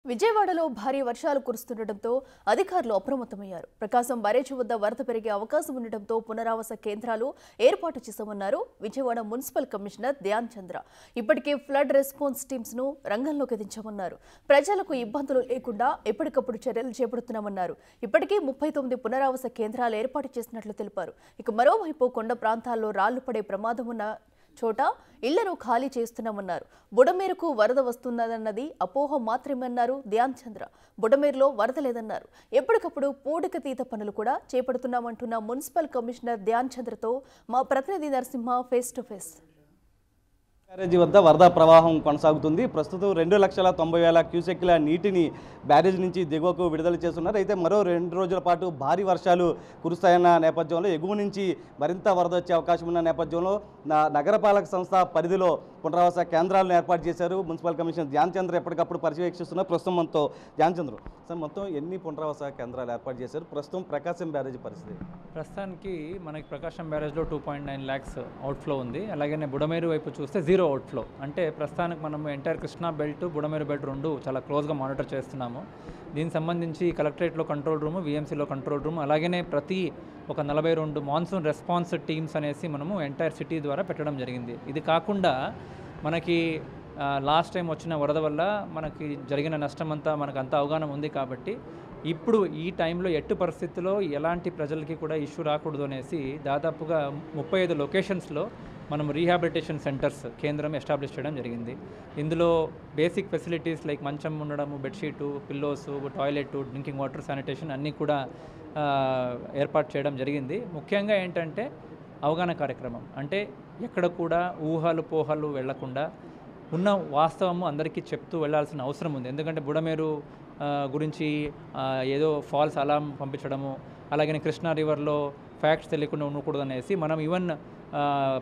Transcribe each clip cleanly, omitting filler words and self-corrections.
విజయవాడలో భారీ వర్షాలు కురుస్తుండటంతో అధికారులు అప్రమత్తమయ్యారు. ప్రకాశం బ్యారేజీ వద్ద వరద పెరిగే అవకాశం ఉండటంతో పునరావాస కేంద్రాలు ఏర్పాటు చేశామన్నారు విజయవాడ మున్సిపల్ కమిషనర్ ధ్యాన్ చంద్ర. ఇప్పటికే ఫ్లడ్ రెస్పాన్స్ టీమ్స్ ను రంగంలోకి దించామన్నారు. ప్రజలకు ఇబ్బందులు లేకుండా ఎప్పటికప్పుడు చర్యలు చేపడుతున్నామన్నారు. ఇప్పటికే 39 పునరావాస కేంద్రాలు ఏర్పాటు చేసినట్లు తెలిపారు. ఇక మరోవైపు కొండ ప్రాంతాల్లో రాళ్లు పడే ప్రమాదం ఉన్న చోట ఇళ్లను ఖాళీ చేస్తున్నామన్నారు. బుడమేరుకు వరద వస్తున్నదన్నది అపోహ మాత్రమేన్నారు ధ్యాన్ చంద్ర. బుడమేరులో వరద లేదన్నారు. ఎప్పటికప్పుడు పూడికతీత పనులు కూడా చేపడుతున్నామంటున్న మున్సిపల్ కమిషనర్ ధ్యాన్ చంద్రతో మా ప్రతినిధి నరసింహ ఫేస్ టు ఫేస్. బ్యారేజీ వద్ద వరద ప్రవాహం కొనసాగుతుంది. ప్రస్తుతం 2,90,000 క్యూసెక్ల నీటిని బ్యారేజ్ నుంచి దిగువకు విడుదల చేస్తున్నారు. అయితే మరో 2 రోజుల పాటు భారీ వర్షాలు కురుస్తాయన్న నేపథ్యంలో ఎగువ నుంచి మరింత వరద వచ్చే అవకాశం ఉన్న నేపథ్యంలో నగరపాలక సంస్థ పరిధిలో పునరావాస కేంద్రాలను ఏర్పాటు చేశారు. మున్సిపల్ కమిషనర్ ధ్యాన్ చంద్ర ఎప్పటికప్పుడు పర్యవేక్షిస్తున్నారు. ప్రస్తుతం మనతో ధ్యాన్ చంద్ర సార్, మొత్తం ఎన్ని పునరావాస కేంద్రాలు ఏర్పాటు చేశారు? ప్రస్తుతం ప్రకాశం బ్యారేజీ పరిస్థితి ప్రస్తుతానికి మనకి ప్రకాశం బ్యారేజ్లో 2.9 lakhs అవుట్ఫ్లో ఉంది. అలాగే బుడమేరు వైపు చూస్తే 0 అవుట్ఫ్లో. అంటే ప్రస్తుతానికి మనం entire Krishna belt, Budameru belt రెండు చాలా క్లోజ్గా మానిటర్ చేస్తున్నాము. దీనికి సంబంధించి కలెక్టరేట్లో కంట్రోల్ రూమ్, విఎంసీలో కంట్రోల్ రూమ్, అలాగే ప్రతి ఒక 42 మాన్సూన్ రెస్పాన్స్ టీమ్స్ అనేసి మనము ఎంటైర్ సిటీ ద్వారా పెట్టడం జరిగింది. ఇది కాకుండా మనకి లాస్ట్ టైం వచ్చిన వరద వల్ల మనకి జరిగిన నష్టం అంతా మనకు అంత అవగాహన ఉంది. కాబట్టి ఇప్పుడు ఈ టైంలో ఎట్టు పరిస్థితుల్లో ఎలాంటి ప్రజలకి కూడా ఇష్యూ రాకూడదు అనేసి దాదాపుగా 35 లొకేషన్స్లో మనం రీహాబిలిటేషన్ సెంటర్స్ కేంద్రం ఎస్టాబ్లిష్ చేయడం జరిగింది. ఇందులో బేసిక్ ఫెసిలిటీస్ లైక్ మంచం ఉండడము, bedsheet, pillows, toilet, drinking water, sanitation అన్నీ కూడా ఏర్పాటు చేయడం జరిగింది. ముఖ్యంగా ఏంటంటే అవగాహన కార్యక్రమం. అంటే ఎక్కడ కూడా ఊహలు పోహలు వెళ్లకుండా ఉన్న వాస్తవము అందరికీ చెప్తూ వెళ్లాల్సిన అవసరం ఉంది. ఎందుకంటే బుడమేరు గురించి ఏదో ఫాల్స్ అలారం పంపించడము, అలాగే కృష్ణా రివర్లో ఫ్యాక్ట్స్ తెలియకుండా ఉండకూడదు అనేసి మనం ఈవెన్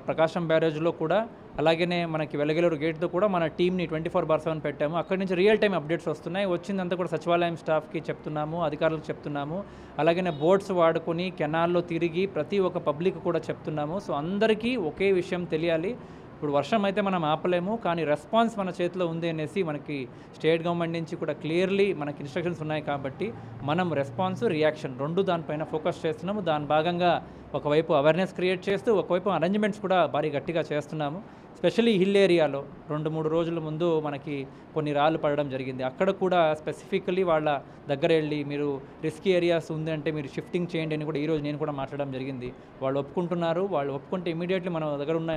ప్రకాశం బ్యారేజ్లో కూడా అలాగే మనకి వెలగలూరు గేట్తో కూడా మన టీమ్ని 24/7 పెట్టాము. అక్కడి నుంచి రియల్ టైం అప్డేట్స్ వస్తున్నాయి. వచ్చిందంతా కూడా సచివాలయం స్టాఫ్కి చెప్తున్నాము, అధికారులకు చెప్తున్నాము. అలాగే బోట్స్ వాడుకొని కెనాల్లో తిరిగి ప్రతి ఒక్క పబ్లిక్ కూడా చెప్తున్నాము. సో అందరికీ ఒకే విషయం తెలియాలి. ఇప్పుడు వర్షం అయితే మనం ఆపలేము, కానీ రెస్పాన్స్ మన చేతిలో ఉంది అనేసి మనకి స్టేట్ గవర్నమెంట్ నుంచి కూడా క్లియర్లీ మనకి ఇన్స్ట్రక్షన్స్ ఉన్నాయి. కాబట్టి మనం రెస్పాన్స్, రియాక్షన్ రెండు దానిపైన ఫోకస్ చేస్తున్నాము. దాని భాగంగా ఒకవైపు అవేర్నెస్ క్రియేట్ చేస్తూ ఒకవైపు అరేంజ్మెంట్స్ కూడా భారీ గట్టిగా చేస్తున్నాము. స్పెషల్లీ హిల్ ఏరియాలో 2-3 రోజుల ముందు మనకి కొన్ని రాళ్ళు పడడం జరిగింది. అక్కడ కూడా స్పెసిఫికలీ వాళ్ళ దగ్గర వెళ్ళి మీరు రిస్కీ ఏరియాస్ ఉందంటే మీరు షిఫ్టింగ్ చేయండి అని కూడా ఈరోజు నేను కూడా మాట్లాడడం జరిగింది. వాళ్ళు ఒప్పుకుంటున్నారు. వాళ్ళు ఒప్పుకుంటే ఇమీడియట్లీ మన దగ్గర ఉన్న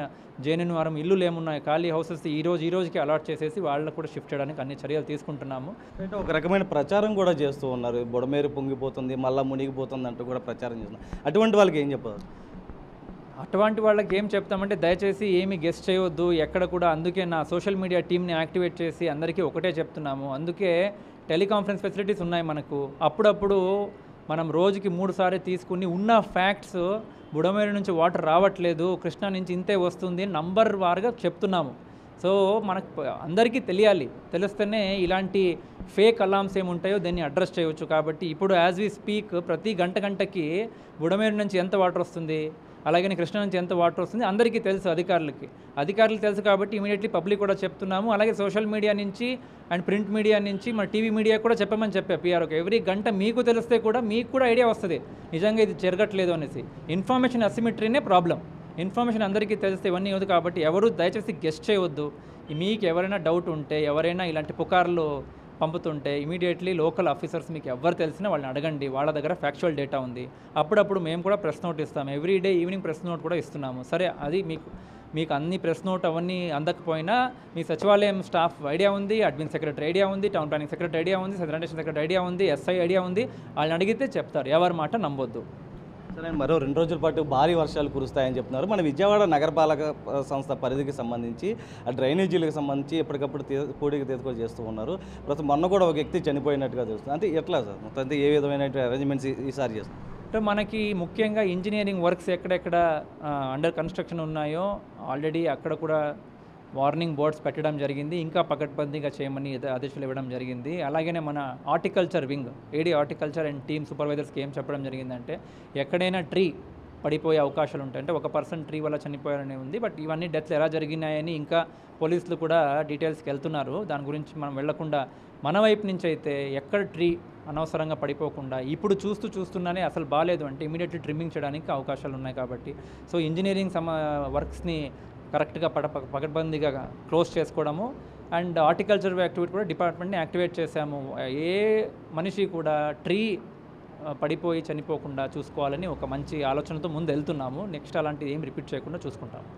జేఎన్ఎన్ఆర్ఎం ఇల్లులు ఏమున్నాయి ఖాళీ హౌసెస్ ఈ రోజుకి అలాట్ చేసేసి వాళ్ళకు కూడా షిఫ్ట్ చేయడానికి అన్ని చర్యలు తీసుకుంటున్నాము. అంటే ఒక రకమైన ప్రచారం కూడా చేస్తూ ఉన్నారు. బుడమేరు పొంగిపోతుంది, మళ్ళీ మునిగిపోతుంది అంటూ కూడా ప్రచారం చేస్తున్నారు. అటువంటి వాళ్ళకి ఏం చెప్పారు? అటువంటి వాళ్ళకి ఏం చెప్తామంటే దయచేసి ఏమి గెస్ట్ చేయవద్దు ఎక్కడ కూడా. అందుకే నా సోషల్ మీడియా టీమ్ని యాక్టివేట్ చేసి అందరికీ ఒకటే చెప్తున్నాము. అందుకే టెలికాన్ఫరెన్స్ ఫెసిలిటీస్ ఉన్నాయి మనకు. అప్పుడప్పుడు మనం రోజుకి 3 సార్లు తీసుకుని ఉన్న ఫ్యాక్ట్స్ బుడమేరు నుంచి వాటర్ రావట్లేదు, కృష్ణా నుంచి ఇంతే వస్తుంది నంబర్ వారుగా చెప్తున్నాము. సో మనకు అందరికీ తెలియాలి. తెలిస్తేనే ఇలాంటి ఫేక్ అలామ్స్ ఏముంటాయో దాన్ని అడ్రస్ చేయవచ్చు. కాబట్టి ఇప్పుడు యాజ్ వి స్పీక్ ప్రతి గంటకి బుడమేరు నుంచి ఎంత వాటర్ వస్తుంది, అలాగే కృష్ణా నుంచి ఎంత వాటర్ వస్తుంది అందరికీ తెలుసు. అధికారులకు తెలుసు. కాబట్టి ఇమీడియట్లీ పబ్లిక్ కూడా చెప్తున్నాము. అలాగే సోషల్ మీడియా నుంచి అండ్ ప్రింట్ మీడియా నుంచి మన టీవీ మీడియా కూడా చెప్పమని చెప్పా పిఆర్ఓకి. ఎవ్రీ గంట మీకు తెలిస్తే కూడా మీకు కూడా ఐడియా వస్తుంది నిజంగా ఇది జరగట్లేదు అనేసి. Information అసిమెట్రీనే problem. ఇన్ఫర్మేషన్ అందరికీ తెలిస్తే ఇవన్నీ ఉంది. కాబట్టి ఎవరు దయచేసి గెస్ట్ చేయవద్దు. మీకు ఎవరైనా డౌట్ ఉంటే, ఎవరైనా ఇలాంటి పుకార్లు పంపుతుంటే ఇమీడియట్లీ లోకల్ ఆఫీసర్స్ మీకు ఎవరు తెలిసినా వాళ్ళని అడగండి. వాళ్ళ దగ్గర ఫ్యాక్చువల్ డేటా ఉంది. అప్పుడప్పుడు మేము కూడా ప్రెస్ నోట్ ఇస్తాము. ఎవ్రీడే ఈవినింగ్ ప్రెస్ నోట్ కూడా ఇస్తున్నాము. సరే అది మీకు అన్ని ప్రెస్ నోట్ అవన్నీ అందకపోయినా మీ సచివాలయం స్టాఫ్ ఐడియా ఉంది, అడ్మిన్ సెక్రటరీ ఐడియా ఉంది, టౌన్ ప్లానింగ్ సెక్రటరీ ఐడియా ఉంది, శానిటేషన్ సెక్రటరీ ఐడియా ఉంది, ఎస్ఐ ఐడియా ఉంది. వాళ్ళని అడిగితే చెప్తారు. ఎవరి మాట నమ్మొద్దు. సరే, మరో 2 రోజుల పాటు భారీ వర్షాలు కురుస్తాయని చెప్తున్నారు. మన విజయవాడ నగరపాలక సంస్థ పరిధికి సంబంధించి డ్రైనేజీలకు సంబంధించి ఎప్పటికప్పుడు పూడికి తీసుకో చేస్తూ ఉన్నారు. ప్రస్తుతం మొన్న కూడా ఒక వ్యక్తి చనిపోయినట్టుగా తెలుస్తుంది. అంటే ఎట్లా సార్ మొత్తం అంటే ఏ విధమైన అరేంజ్మెంట్స్ ఈసారి చేస్తారు? అంటే మనకి ముఖ్యంగా ఇంజనీరింగ్ వర్క్స్ ఎక్కడెక్కడ అండర్ కన్స్ట్రక్షన్ ఉన్నాయో ఆల్రెడీ అక్కడ కూడా వార్నింగ్ బోర్డ్స్ పెట్టడం జరిగింది. ఇంకా పకడ్బందీగా చేయమని ఆదేశాలు ఇవ్వడం జరిగింది. అలాగే మన horticulture wing, AD horticulture and team సూపర్వైజర్స్కి ఏం చెప్పడం జరిగిందంటే ఎక్కడైనా ట్రీ పడిపోయే అవకాశాలు ఉంటాయి. అంటే 1% ట్రీ వల్ల చనిపోయారని ఉంది. బట్ ఇవన్నీ డెత్లు ఎలా జరిగినాయని ఇంకా పోలీసులు కూడా డీటెయిల్స్కి వెళ్తున్నారు. దాని గురించి మనం వెళ్లకుండా మన వైపు నుంచి అయితే ఎక్కడ ట్రీ అనవసరంగా పడిపోకుండా ఇప్పుడు చూస్తున్నానే అసలు బాగాలేదు అంటే ఇమీడియట్లీ ట్రిమ్మింగ్ చేయడానికి అవకాశాలు ఉన్నాయి కాబట్టి సో ఇంజనీరింగ్ వర్క్స్ని కరెక్ట్గా పకడ్బందీగా క్లోజ్ చేసుకోవడము అండ్ హార్టికల్చర్ యాక్టివిటీ కూడా డిపార్ట్మెంట్ని యాక్టివేట్ చేశాము. ఏ మనిషి కూడా ట్రీ పడిపోయి చనిపోకుండా చూసుకోవాలని ఒక మంచి ఆలోచనతో ముందు వెళ్తున్నాము. నెక్స్ట్ అలాంటిది ఏం రిపీట్ చేయకుండా చూసుకుంటాము.